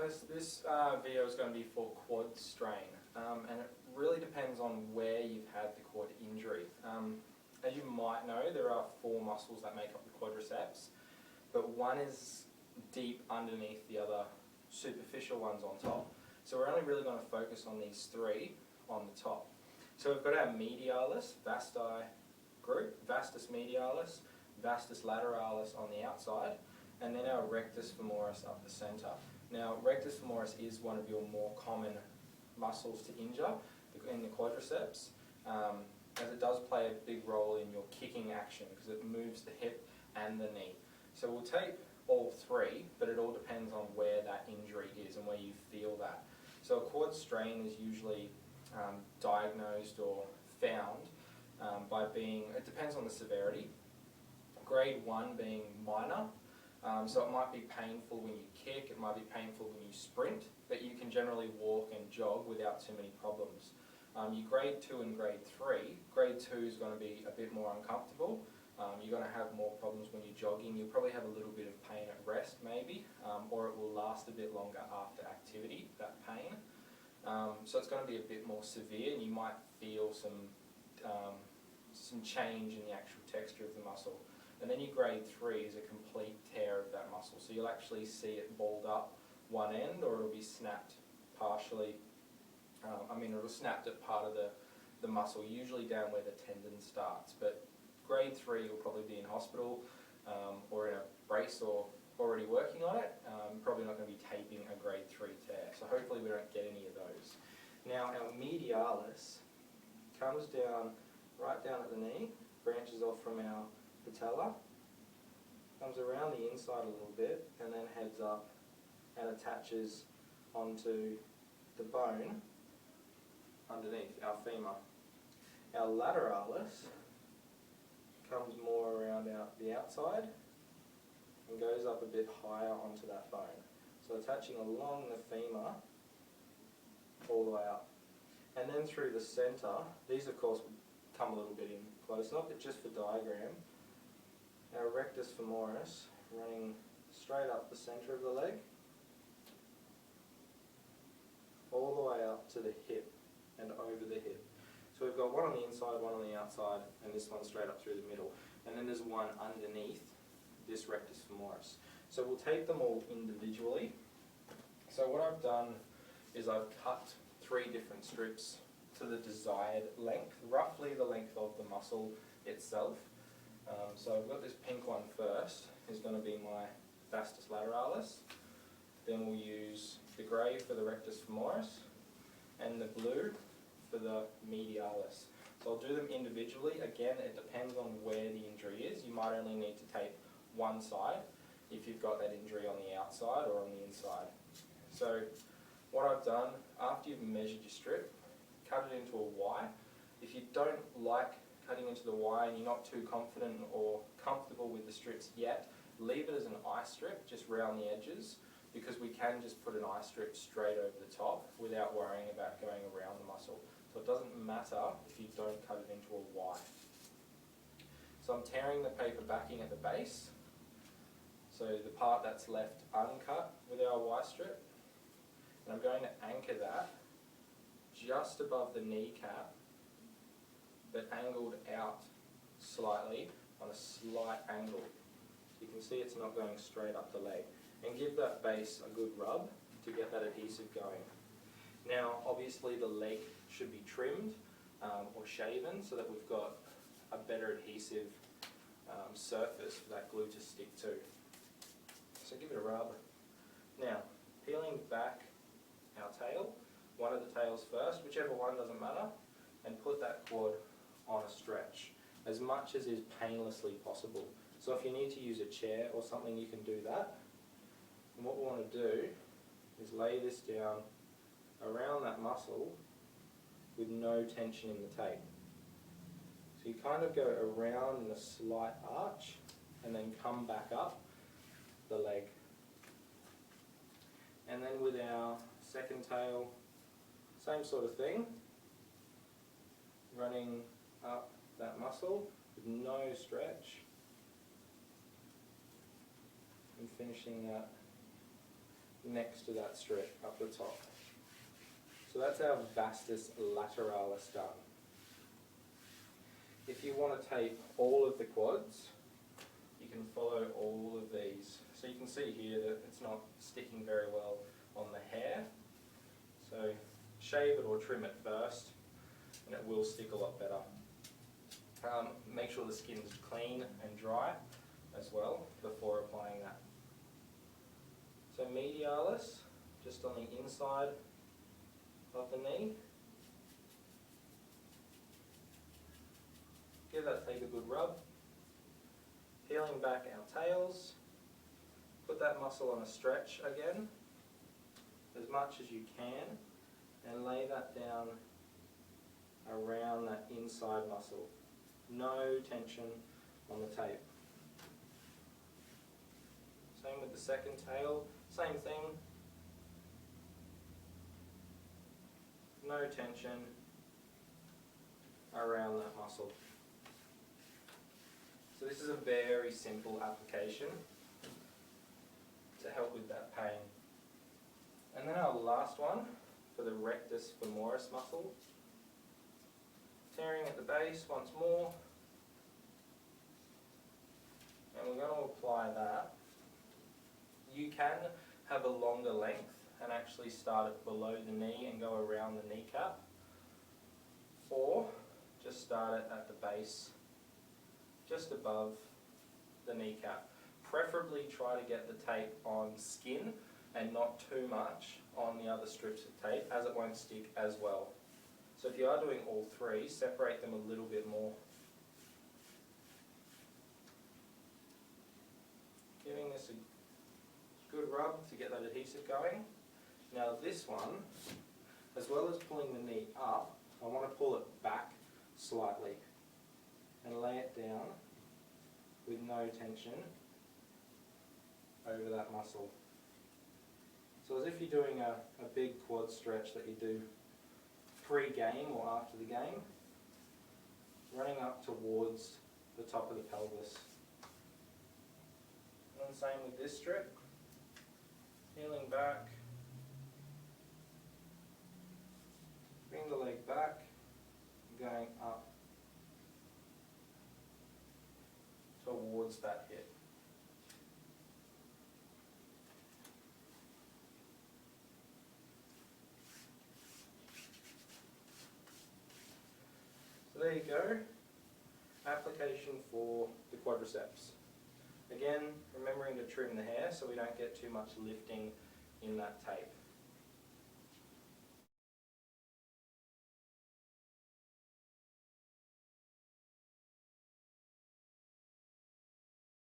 guys, this video is going to be for quad strain, and it really depends on where you've had the quad injury. As you might know, there are 4 muscles that make up the quadriceps, but one is deep underneath the other superficial ones on top. So we're only really going to focus on these 3 on the top. So we've got our medialis, vasti group, vastus medialis, vastus lateralis on the outside, and then our rectus femoris up the centre. Now, rectus femoris is one of your more common muscles to injure in the quadriceps, as it does play a big role in your kicking action because it moves the hip and the knee. So we'll take all 3, but it all depends on where that injury is and where you feel that. So a quad strain is usually diagnosed or found by being, it depends on the severity, grade 1 being minor. So it might be painful when you kick, it might be painful when you sprint, but you can generally walk and jog without too many problems. Your grade 2 and grade 3, grade 2 is going to be a bit more uncomfortable. You're going to have more problems when you're jogging. You'll probably have a little bit of pain at rest maybe, or it will last a bit longer after activity, that pain. So it's going to be a bit more severe, and you might feel some change in the actual texture of the muscle. And then your grade 3 is a complete tear of that muscle. So you'll actually see it balled up one end, or it'll be snapped partially. It'll snap at part of the muscle, usually down where the tendon starts. But grade 3 you'll probably be in hospital or in a brace or already working on it. Probably not going to be taping a grade 3 tear. So hopefully we don't get any of those. Now our medialis comes down, right down at the knee, branches off from our patella, comes around the inside a little bit and then heads up and attaches onto the bone underneath our femur. Our lateralis comes more around the outside and goes up a bit higher onto that bone. So attaching along the femur all the way up. And then through the centre, these of course would come a little bit in close up, but just for diagram, our rectus femoris running straight up the centre of the leg, all the way up to the hip and over the hip. So we've got one on the inside, one on the outside, and this one straight up through the middle. And then there's one underneath this rectus femoris. So we'll take them all individually. So what I've done is I've cut 3 different strips to the desired length, roughly the length of the muscle itself. So I've got this pink one first, is going to be my vastus lateralis. Then we'll use the grey for the rectus femoris and the blue for the medialis. So I'll do them individually. Again, it depends on where the injury is. You might only need to tape one side if you've got that injury on the outside or on the inside. So what I've done, after you've measured your strip, cut it into a Y. If you don't like cutting into the Y and you're not too confident or comfortable with the strips yet, leave it as an eye strip just round the edges, because we can just put an eye strip straight over the top without worrying about going around the muscle. So it doesn't matter if you don't cut it into a Y. So I'm tearing the paper backing at the base, so the part that's left uncut with our Y strip, and I'm going to anchor that just above the kneecap, but angled out slightly on a slight angle. So you can see it's not going straight up the leg. And give that base a good rub to get that adhesive going. Now obviously the leg should be trimmed or shaven so that we've got a better adhesive surface for that glue to stick to. So give it a rub. Now peeling back our tail, one of the tails first, whichever one doesn't matter, and put that quad on a stretch as much as is painlessly possible. So if you need to use a chair or something, you can do that. And what we want to do is lay this down around that muscle with no tension in the tape. So you kind of go around in a slight arch and then come back up the leg. And then with our second tail, same sort of thing, running up that muscle with no stretch and finishing that next to that strip up the top. So that's our vastus lateralis done. If you want to tape all of the quads, you can follow all of these. So you can see here that it's not sticking very well on the hair. So shave it or trim it first, and it will stick a lot better. Make sure the skin's clean and dry as well before applying that. So medialis, just on the inside of the knee. Give that tape a good rub. Peeling back our tails. Put that muscle on a stretch again, as much as you can, and lay that down around that inside muscle. No tension on the tape. Same with the second tail, same thing. No tension around that muscle. So this is a very simple application to help with that pain. And then our last one for the rectus femoris muscle. Tearing at the base once more. And we're going to apply that. You can have a longer length and actually start it below the knee and go around the kneecap. Or just start it at the base, just above the kneecap. Preferably try to get the tape on skin and not too much on the other strips of tape, as it won't stick as well. So if you are doing all three, separate them a little bit more. Giving this a good rub to get that adhesive going. Now this one, as well as pulling the knee up, I want to pull it back slightly and lay it down with no tension over that muscle. So as if you're doing a big quad stretch that you do pre-game or after the game, running up towards the top of the pelvis. And then same with this strip, peeling back, bring the leg back, going up towards that hip. So there you go, application for the quadriceps. Again, remembering to trim the hair so we don't get too much lifting in that tape.